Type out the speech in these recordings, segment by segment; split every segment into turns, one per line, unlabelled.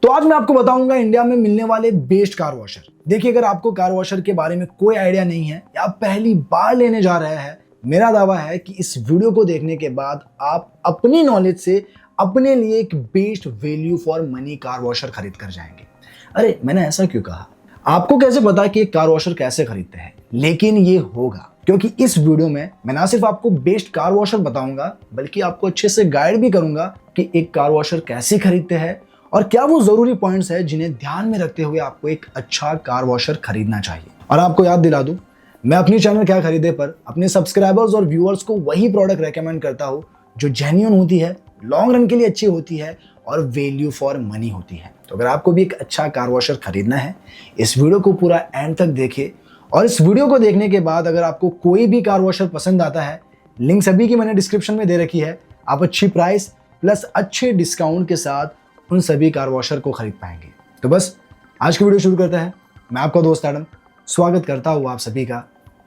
तो आज मैं आपको बताऊंगा इंडिया में मिलने वाले बेस्ट कार वॉशर। देखिए, अगर आपको कार वॉशर के बारे में कोई आइडिया नहीं है या आप पहली बार लेने जा रहे हैं, मेरा दावा है कि इस वीडियो को देखने के बाद आप अपनी नॉलेज से अपने लिए एक best value for money car washer खरीद कर जाएंगे। अरे मैंने ऐसा क्यों कहा? आपको कैसे पता कि एक कार वॉशर कैसे खरीदते हैं? लेकिन ये होगा क्योंकि इस वीडियो में मैं ना सिर्फ आपको बेस्ट कार वॉशर बताऊंगा, बल्कि आपको अच्छे से गाइड भी करूंगा कि एक कार वॉशर कैसे खरीदते हैं और क्या वो जरूरी पॉइंट्स है जिन्हें ध्यान में रखते हुए आपको एक अच्छा कार वॉशर खरीदना चाहिए। और आपको याद दिला दूं, मैं अपनी चैनल क्या खरीदे पर अपने सब्सक्राइबर्स और व्यूअर्स को वही प्रोडक्ट रेकमेंड करता हूं जो जेन्युइन होती है, लॉन्ग रन के लिए अच्छी होती है और वैल्यू फॉर मनी होती है। तो अगर आपको भी एक अच्छा कार वॉशर खरीदना है, इस वीडियो को पूरा एंड तक देखिए। और इस वीडियो को देखने के बाद अगर आपको कोई भी कार वॉशर पसंद आता है, लिंक सभी की मैंने डिस्क्रिप्शन में दे रखी है, आप अच्छी प्राइस प्लस अच्छे डिस्काउंट के साथ उन सभी कार वॉशर को खरीद पाएंगे। तो बस आज की वीडियो शुरू करते हैं। मैं आपका दोस्त एडम स्वागत करता हूँ आप सभी का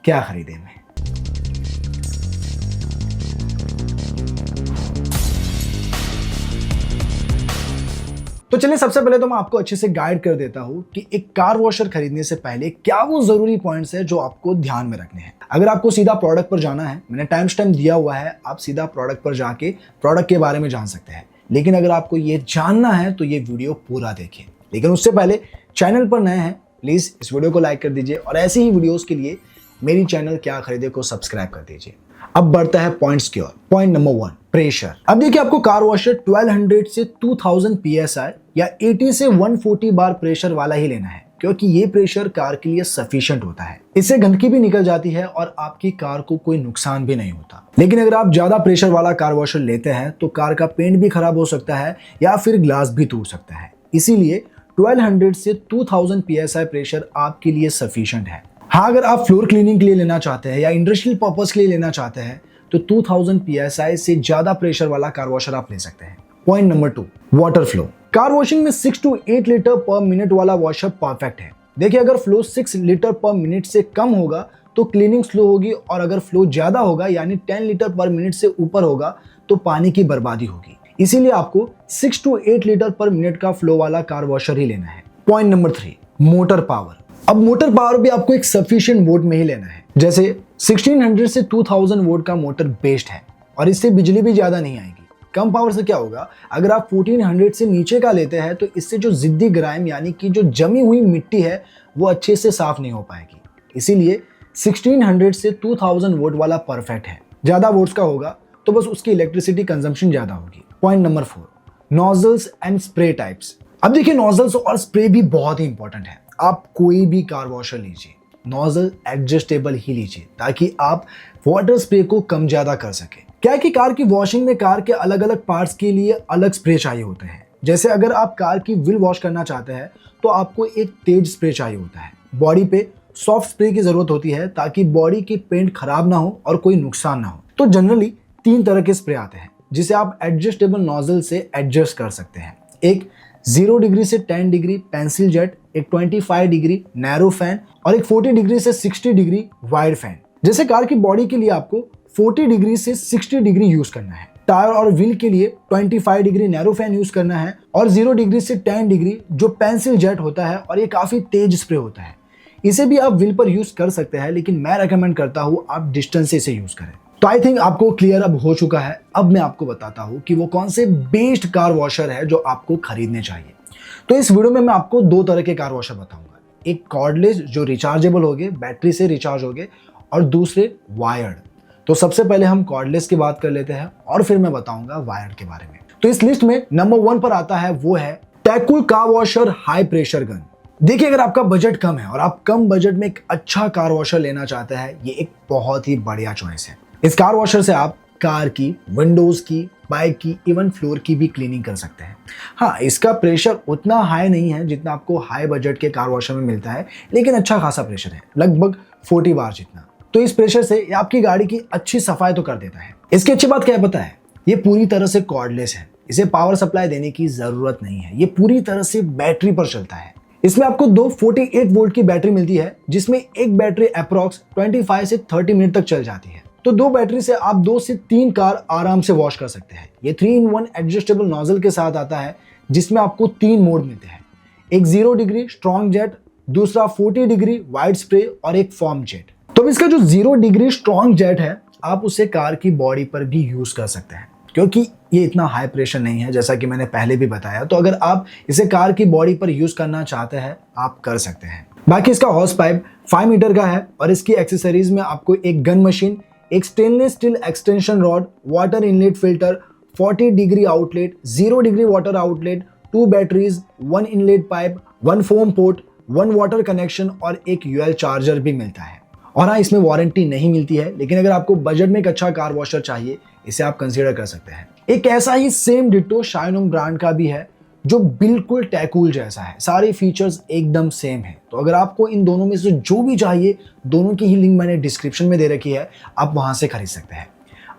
क्या खरीदे में। तो चलिए, सबसे पहले तो मैं आपको अच्छे से गाइड कर देता हूं कि एक कार वॉशर खरीदने से पहले क्या वो जरूरी पॉइंट्स है जो आपको ध्यान में रखने हैं। अगर आपको सीधा प्रोडक्ट पर जाना है, मैंने टाइम स्टैम्प दिया हुआ है, आप सीधा प्रोडक्ट पर जाके प्रोडक्ट के बारे में जान सकते हैं। लेकिन अगर आपको ये जानना है तो ये वीडियो पूरा देखें। लेकिन उससे पहले चैनल पर नए हैं, प्लीज इस वीडियो को लाइक कर दीजिए और ऐसी ही वीडियोस के लिए मेरी चैनल क्या खरीदे को सब्सक्राइब कर दीजिए। अब बढ़ता है पॉइंट्स की ओर। Point number 1, pressure. अब देखिए, आपको कार वॉशर 1200 से 2000 PSI या 80 से 140 बार प्रेशर वाला ही लेना है, क्योंकि ये प्रेशर कार के लिए सफिशिएंट होता है। इससे गंदगी भी निकल जाती है और आपकी कार को कोई नुकसान भी नहीं होता। लेकिन अगर आप ज्यादा प्रेशर वाला कार वॉशर लेते हैं तो कार का पेंट भी खराब हो सकता है या फिर ग्लास भी टूट सकता है। इसीलिए 1200 से 2000 PSI प्रेशर आपके लिए सफिशिएंट है। हाँ, अगर आप फ्लोर क्लीनिंग के लिए लेना चाहते हैं या इंडस्ट्रियल पर्पस के लिए लेना चाहते हैं तो 2000 PSI से ज्यादा प्रेशर वाला कार वॉशर आप ले सकते हैं। Point number 2, water flow. Car washing में 6 to 8 लीटर पर मिनट वाला वॉशर परफेक्ट है। देखिए, अगर फ्लो 6 लीटर पर मिनट से कम होगा तो क्लीनिंग स्लो होगी, और अगर फ्लो ज्यादा होगा यानी 10 लीटर पर मिनट से ऊपर होगा तो पानी की बर्बादी होगी। इसीलिए आपको 6 to 8 लीटर पर मिनट का फ्लो वाला कार वॉशर ही लेना है। Point number 3, motor power. अब मोटर पावर भी आपको एक सफिशिएंट वोट में ही लेना है। जैसे 1600 से 2000 वोट का मोटर बेस्ट है और इससे बिजली भी ज्यादा नहीं आएगी। कम पावर से क्या होगा, अगर आप 1400 से नीचे का लेते हैं तो इससे जो जिद्दी ग्राइम यानी कि जो जमी हुई मिट्टी है वो अच्छे से साफ नहीं हो पाएगी। इसीलिए 1600 से 2000 वोट वाला परफेक्ट है। ज्यादा वोट्स का होगा तो बस उसकी इलेक्ट्रिसिटी कंजम्पशन ज्यादा होगी। Point number 4, nozzles and spray types. अब देखिए, नोजल्स और स्प्रे भी बहुत ही इंपॉर्टेंट है। आप कोई भी कार वॉशर लीजिए, नोजल एडजस्टेबल ही लीजिए ताकि आप वाटर स्प्रे को कम ज्यादा कर सके। क्या है कि कार की वॉशिंग में कार के अलग अलग पार्ट्स के लिए अलग स्प्रे चाहिए होते हैं। जैसे अगर आप कार की व्हील वॉश करना चाहते हैं तो आपको एक तेज स्प्रे चाहिए होता है। बॉडी पे सॉफ्ट स्प्रे की जरूरत होती है ताकि बॉडी की पेंट खराब ना हो और कोई नुकसान ना हो। तो जनरली 3 तरह के स्प्रे आते हैं जिसे आप एडजस्टेबल नोजल से एडजस्ट कर सकते हैं। एक 0 डिग्री से 10 डिग्री पेंसिल जेट, एक 25 डिग्री नैरो फैन और एक 40 डिग्री से 60 डिग्री वाइड फैन। जैसे कार की बॉडी के लिए आपको 40 डिग्री से 60 डिग्री यूज करना है, टायर और व्हील के लिए 25 डिग्री नैरो फैन यूज करना है और 0 डिग्री से 10 डिग्री जो पेंसिल जेट होता है, और ये काफी तेज स्प्रे होता है। इसे भी आप व्हील पर यूज कर सकते हैं, लेकिन मैं रेकमेंड करता हूं आप डिस्टेंस से यूज करें। तो आई थिंक आपको क्लियर अब हो चुका है। अब मैं आपको बताता हूं कि वो कौन से बेस्ट कार वॉशर है जो आपको खरीदने चाहिए। तो इस वीडियो में मैं आपको 2 तरह के कार वॉशर बताऊंगा। एक कॉर्डलेस जो रिचार्जेबल होगे, बैटरी से रिचार्ज होगे, और दूसरे वायर्ड। तो सबसे पहले हम कॉर्डलेस की बात कर लेते हैं और फिर मैं बताऊंगा वायर्ड के बारे में। तो इस लिस्ट में नंबर 1 पर आता है, वो है टेकूल car washer high pressure gun. देखिए, अगर आपका बजट कम है और आप कम बजट में एक अच्छा कार वॉशर लेना चाहते हैं, ये एक बहुत ही बढ़िया चॉइस है। इस कार वॉशर से आप कार की, विंडोज की, बाइक की, इवन फ्लोर की भी क्लीनिंग कर सकते हैं। हाँ, इसका प्रेशर उतना हाई नहीं है जितना आपको हाई बजट के कार वॉशर में मिलता है, लेकिन अच्छा खासा प्रेशर है, लगभग 40 बार जितना। तो इस प्रेशर से ये आपकी गाड़ी की अच्छी सफाई तो कर देता है। इसकी अच्छी बात क्या है पता है? ये पूरी तरह से कॉर्डलेस है। इसे पावर सप्लाई देने की जरूरत नहीं है। ये पूरी तरह से बैटरी पर चलता है। इसमें आपको 2 48 वोल्ट की बैटरी मिलती है, जिसमें एक बैटरी अप्रॉक्स 25 से 30 मिनट तक चल जाती है। तो 2 बैटरी से आप 2 से 3 कार आराम से वॉश कर सकते हैं। ये 3-in-1 एडजस्टेबल नोजल के साथ आता है, जिसमें आपको 3 मोड मिलते हैं। एक 0 डिग्री स्ट्रॉन्ग जेट, दूसरा 40 डिग्री वाइड स्प्रे और एक फॉर्म जेट। तो अब इसका जो 0 डिग्री स्ट्रॉन्ग जेट है, आप उसे कार की बॉडी पर भी यूज कर सकते हैं, क्योंकि ये इतना हाई प्रेशर नहीं है जैसा कि मैंने पहले भी बताया। तो अगर आप इसे कार की बॉडी पर यूज करना चाहते हैं, आप कर सकते हैं। बाकी इसका हॉर्स पाइप 5 मीटर का है और इसकी एक्सेसरीज में आपको एक गन मशीन, एक stainless steel extension rod, water inlet filter, 40 degree outlet, 0 degree water outlet, 2 batteries, 1 inlet pipe, 1 foam port, 1 water connection और एक यूएल चार्जर भी मिलता है। और हाँ, इसमें वारंटी नहीं मिलती है, लेकिन अगर आपको बजट में एक अच्छा कार वॉशर चाहिए, इसे आप कंसीडर कर सकते हैं। एक ऐसा ही सेम डिट्टो शाइनोंग ब्रांड का भी है, जो बिल्कुल टैकूल जैसा है, सारे फीचर्स एकदम सेम है। तो अगर आपको इन दोनों में से जो भी चाहिए, दोनों की ही लिंक मैंने डिस्क्रिप्शन में दे रखी है, आप वहां से खरीद सकते हैं।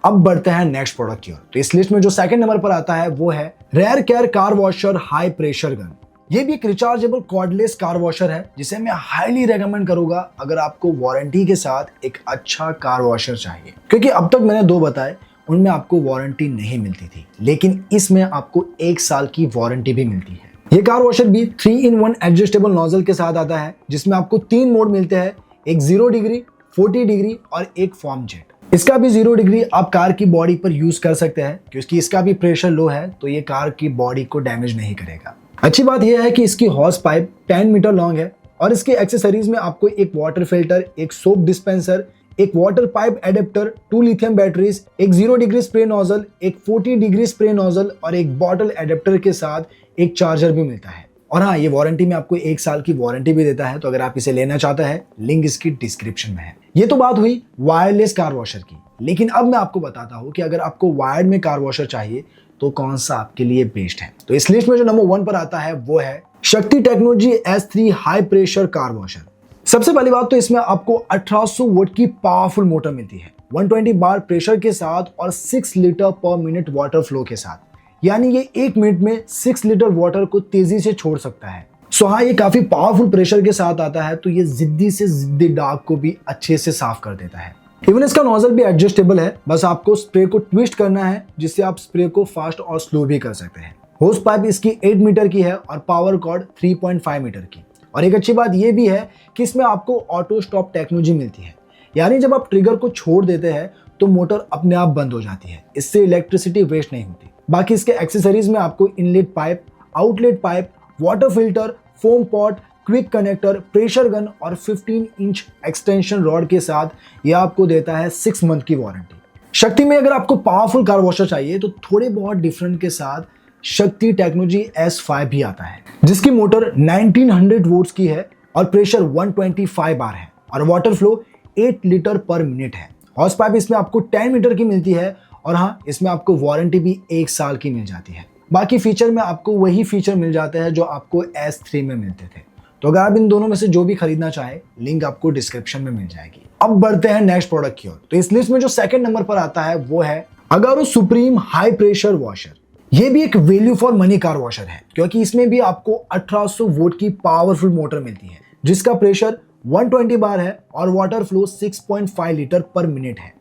अब बढ़ते हैं नेक्स्ट प्रोडक्ट की ओर। तो इस लिस्ट में जो सेकंड नंबर पर आता है वो है rare care car washer high pressure gun. ये भी एक रिचार्जेबल कॉर्डलेस कार वॉशर है, जिसे मैं हाईली रेकमेंड करूंगा अगर आपको वारंटी के साथ एक अच्छा कार वॉशर चाहिए। क्योंकि अब तक मैंने 2 बताए, उनमें आपको वारंटी नहीं मिलती थी, लेकिन इसमें आपको 1 साल की वारंटी भी मिलती है। ये कार वॉशर भी 3-in-1 एडजस्टेबल नोजल के साथ आता है, जिसमें आपको 3 मोड मिलते हैं, एक 0 डिग्री, 40 डिग्री और एक फॉर्म जेट। इसका भी 0 डिग्री आप कार की बॉडी पर यूज कर सकते हैं, क्योंकि इसका भी प्रेशर लो है, तो ये कार की बॉडी को डैमेज नहीं करेगा। अच्छी बात यह है कि इसकी हॉर्स पाइप 10 मीटर लॉन्ग है और इसके एक्सेसरीज में आपको एक वाटर फिल्टर, एक सोप डिस्पेंसर, एक water pipe adapter, 2 lithium batteries, एक 0 डिग्री स्प्रे नोजल, एक 40 डिग्री स्प्रे नोजल और एक बॉटल एडेप्टर के साथ एक चार्जर भी मिलता है। और हाँ, ये वारंटी में आपको 1 साल की वारंटी भी देता है। तो अगर आप इसे लेना चाहते हैं, लिंक इसकी डिस्क्रिप्शन में है। ये तो बात हुई वायरलेस कार वॉशर की, लेकिन अब मैं आपको बताता हूँ कि अगर आपको वायर्ड में कार वॉशर चाहिए तो कौन सा आपके लिए बेस्ट है। तो इस लिस्ट में जो नंबर 1 पर आता है वो है शक्ति technology S3 high pressure car washer. सबसे पहली बात तो इसमें आपको 1800 वोल्ट की पावरफुल मोटर मिलती है, 120 बार प्रेशर के साथ और 6 लीटर पर मिनट वाटर फ्लो के साथ। यानी ये 1 मिनट में 6 लीटर वाटर को तेजी से छोड़ सकता है। हाँ, ये काफी पावरफुल प्रेशर के साथ आता है, तो ये जिद्दी से जिद्दी दाग को भी अच्छे से साफ कर देता है। इवन इसका नोजल भी एडजस्टेबल है, बस आपको स्प्रे को ट्विस्ट करना है, जिससे आप स्प्रे को फास्ट और स्लो भी कर सकते हैं। होस पाइप इसकी 8 मीटर की है और पावर कॉर्ड 3.5 मीटर की। और एक अच्छी बात यह भी है कि इसमें आपको ऑटो स्टॉप टेक्नोलॉजी मिलती है, यानी जब आप ट्रिगर को छोड़ देते हैं तो मोटर अपने आप बंद हो जाती है, इससे इलेक्ट्रिसिटी वेस्ट नहीं होती। बाकी इसके एक्सेसरीज में आपको inlet pipe, outlet pipe, water filter, foam pot, quick connector, pressure gun और 15 इंच एक्सटेंशन रॉड के साथ यह आपको देता है 6 मंथ की वारंटी। शक्ति में अगर आपको पावरफुल कार वॉशर चाहिए तो थोड़े बहुत डिफरेंट के साथ शक्ति टेक्नोलॉजी S5 भी आता है, जिसकी मोटर 1900 वोल्ट्स की है और प्रेशर 125 बार है और वाटर फ्लो 8 लीटर पर मिनट है। हॉर्स पाइप इसमें आपको 10 मीटर की मिलती है और हाँ, इसमें आपको वारंटी भी 1 साल की मिल जाती है। बाकी फीचर में आपको वही फीचर मिल जाते हैं जो आपको S3 में मिलते थे। तो अगर आप इन दोनों में से जो भी खरीदना चाहे, लिंक आपको डिस्क्रिप्शन में मिल जाएगी। अब बढ़ते हैं नेक्स्ट प्रोडक्ट की ओर। तो इस लिस्ट में जो सेकंड नंबर पर आता है वो है Agaro supreme high pressure washer. ये भी एक value for money car washer है, क्योंकि इसमें भी आपको 1800 वोल्ट की पावरफुल मोटर मिलती है, जिसका प्रेशर 120 बार है और वाटर फ्लो 6.5 लीटर पर मिनट है।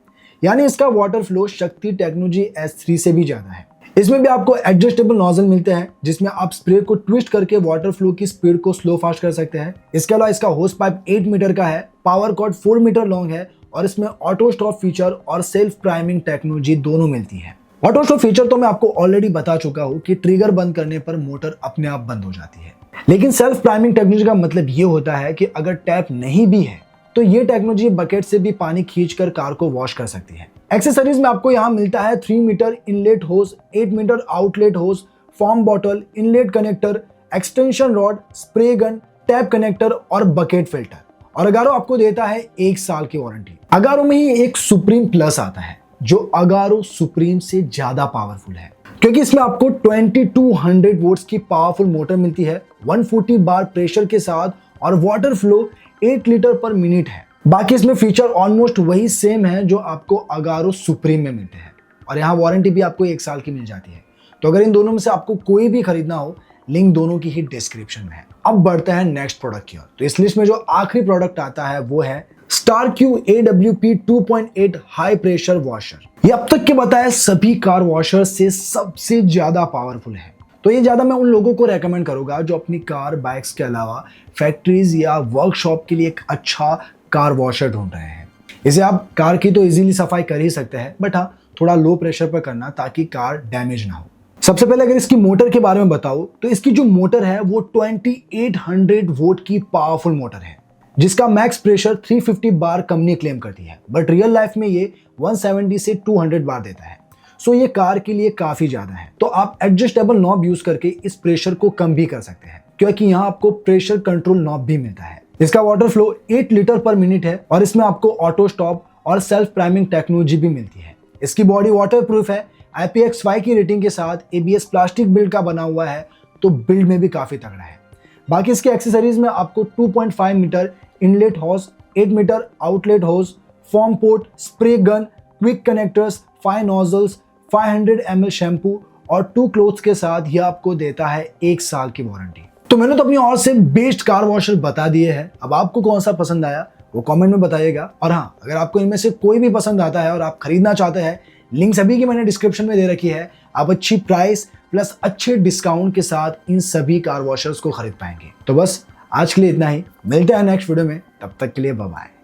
यानी इसका वाटर फ्लो शक्ति टेक्नोलॉजी S3 से भी ज्यादा है। इसमें भी आपको एडजस्टेबल नोजल मिलते हैं, जिसमें आप स्प्रे को ट्विस्ट करके वाटर फ्लो की स्पीड को स्लो फास्ट कर सकते हैं। इसके अलावा इसका होस पाइप 8 मीटर का है, पावर कॉर्ड 4 मीटर लॉन्ग है और इसमें ऑटो स्टॉप फीचर और सेल्फ प्राइमिंग टेक्नोलॉजी दोनों मिलती है। ऑटो स्टॉप फीचर तो मैं आपको ऑलरेडी बता चुका हूं कि ट्रिगर बंद करने पर मोटर अपने आप बंद हो जाती है, लेकिन सेल्फ प्राइमिंग टेक्नोलॉजी का मतलब ये होता है कि अगर टैप नहीं भी है तो ये टेक्नोलॉजी बकेट से भी पानी खींचकर कार को वॉश कर सकती है। एक्सेसरीज में आपको यहाँ मिलता है 3 मीटर इनलेट होस, 8 मीटर आउटलेट होस, form bottle, inlet connector, extension rod, spray gun, tap connector और बकेट फिल्टर। और अगारो आपको देता है 1 साल की वारंटी। अगारो में ही एक सुप्रीम प्लस आता है, जो अगारो सुप्रीम से ज्यादा पावरफुल है, क्योंकि इसमें आपको 2200 वोल्ट्स की पावरफुल मोटर मिलती है, 140 बार प्रेशर के साथ और वाटर फ्लो 8 लीटर पर मिनट है। बाकी इसमें फीचर ऑलमोस्ट वही सेम है जो आपको अगारो सुप्रीम में मिलते हैं और यहाँ वारंटी भी आपको 1 साल की मिल जाती है। तो अगर इन दोनों में से आपको कोई भी खरीदना हो, लिंक दोनों की ही डिस्क्रिप्शन में है। अब बढ़ते हैं नेक्स्ट प्रोडक्ट की ओर। तो इस लिस्ट में जो आखिरी प्रोडक्ट आता है वो है StarQ AWP 2.8 high pressure washer. ये अब तक के बताए सभी कार वॉशर से सबसे ज्यादा पावरफुल है। तो ये ज़्यादा मैं उन लोगों को रेकमेंड करूँगा जो अपनी कार बाइक्स के अलावा फैक्ट्रीज या वर्कशॉप के लिए एक अच्छा कार वॉशर ढूंढ रहे हैं। इसे आप कार की तो इजीली सफाई कर ही सकते हैं, बट हाँ थोड़ा लो प्रेशर पर करना ताकि कार डैमेज ना हो। सबसे पहले अगर इसकी मोटर के बारे में बताऊं तो इसकी जो मोटर है वो 2800 वोल्ट की पावरफुल मोटर है, जिसका मैक्स प्रेशर 350 बार कंपनी क्लेम करती है, बट रियल लाइफ में ये 170 से 200 बार देता है। सो ये कार के लिए काफी ज्यादा है। तो आप एडजस्टेबल नॉब यूज करके इस प्रेशर को कम भी कर सकते हैं, क्योंकि यहाँ आपको प्रेशर कंट्रोल नॉब भी मिलता है। इसका वाटर फ्लो 8 लीटर पर मिनट है और इसमें आपको ऑटो स्टॉप और सेल्फ प्राइमिंग टेक्नोलॉजी भी मिलती है। इसकी बॉडी वाटर प्रूफ है, IPX5 की रेटिंग के साथ ABS प्लास्टिक बिल्ड का बना हुआ है, तो बिल्ड में भी काफी तगड़ा है। बाकी इसके एक्सेसरीज में आपको 2.5 metre inlet hose, 8 metre outlet hose, foam port, spray gun, quick connectors, 5 nozzles, 500 ml shampoo और 2 क्लोथ्स के साथ ये आपको देता है 1 साल की वारंटी। तो मैंने तो अपनी ओर से बेस्ट कार वॉशर बता दिए हैं। अब आपको कौन सा पसंद आया वो कमेंट में बताइएगा। और हाँ, अगर आपको इनमें से कोई भी पसंद आता है और आप खरीदना चाहते हैं, लिंक सभी की मैंने डिस्क्रिप्शन में दे रखी है। आप अच्छी प्राइस प्लस अच्छे डिस्काउंट के साथ इन सभी कार वॉशर्स को खरीद पाएंगे। तो बस आज के लिए इतना ही, मिलते हैं नेक्स्ट वीडियो में, तब तक के लिए बाय बाय।